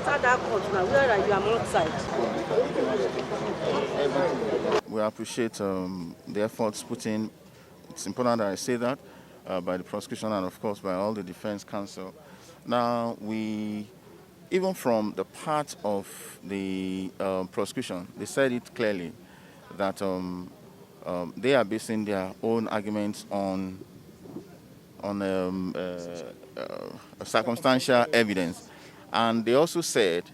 enter that court now, where you are alongside. We appreciate the efforts put in. It's important that I say that by the prosecution and, of course, by all the defense counsel. Now, even from the part of the prosecution, they said it clearly that they are basing their own arguments on circumstantial evidence. And they also said,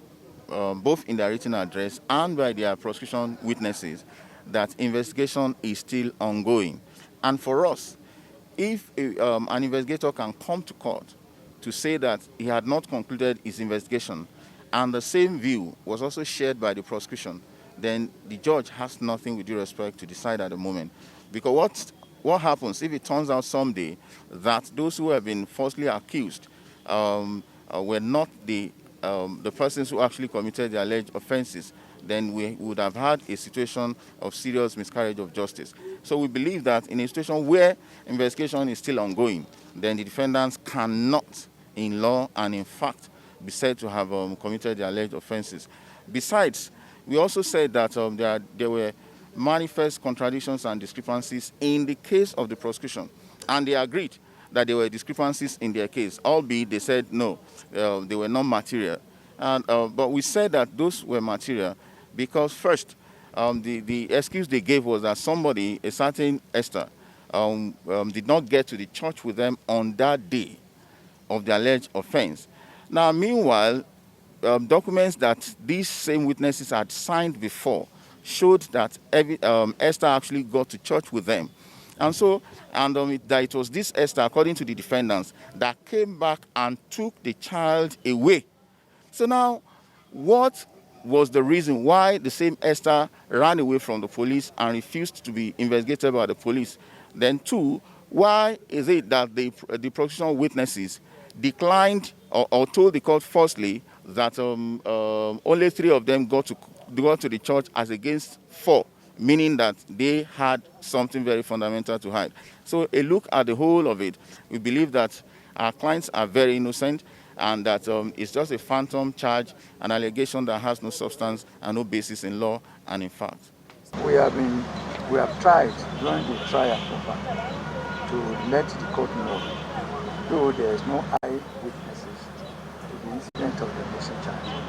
both in their written address and by their prosecution witnesses, that investigation is still ongoing. And for us, if an investigator can come to court to say that he had not concluded his investigation, and the same view was also shared by the prosecution, then the judge has nothing, with due respect, to decide at the moment. Because what happens if it turns out someday that those who have been falsely accused were not the persons who actually committed the alleged offenses? Then we would have had a situation of serious miscarriage of justice. So we believe that in a situation where investigation is still ongoing, then the defendants cannot, in law and in fact, be said to have committed the alleged offenses. Besides, we also said that there were manifest contradictions and discrepancies in the case of the prosecution, and they agreed that there were discrepancies in their case, albeit they said no, they were not material. But we said that those were material because first, the excuse they gave was that somebody, a certain Esther, did not get to the church with them on that day of the alleged offense. Now, meanwhile, documents that these same witnesses had signed before showed that Esther actually got to church with them. And so, that it was this Esther, according to the defendants, that came back and took the child away. So now, what was the reason why the same Esther ran away from the police and refused to be investigated by the police? Then two, why is it that the prosecution witnesses declined or told the court falsely that only 3 of them got to the church as against 4, meaning that they had something very fundamental to hide? So a look at the whole of it, we believe that our clients are very innocent, and that it's just a phantom charge, an allegation that has no substance and no basis in law and in fact. We have tried during the trial to let the court know, though there is no eyewitnesses to the incident of the missing child,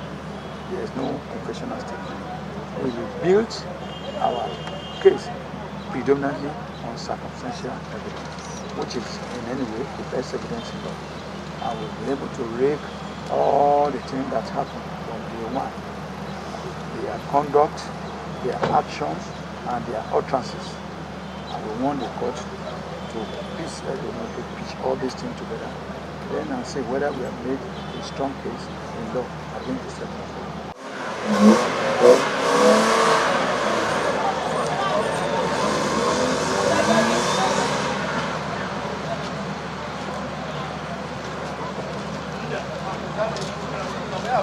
there is no confessional statement. We built our case predominantly on circumstantial evidence, which is in any way the best evidence in law. And we've been able to rake all the things that happened from day one. Their conduct, their actions, and their utterances. And we want the court to piece all these things together, then and see whether we have made a strong case in law against the second.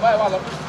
Vai, vai, vai.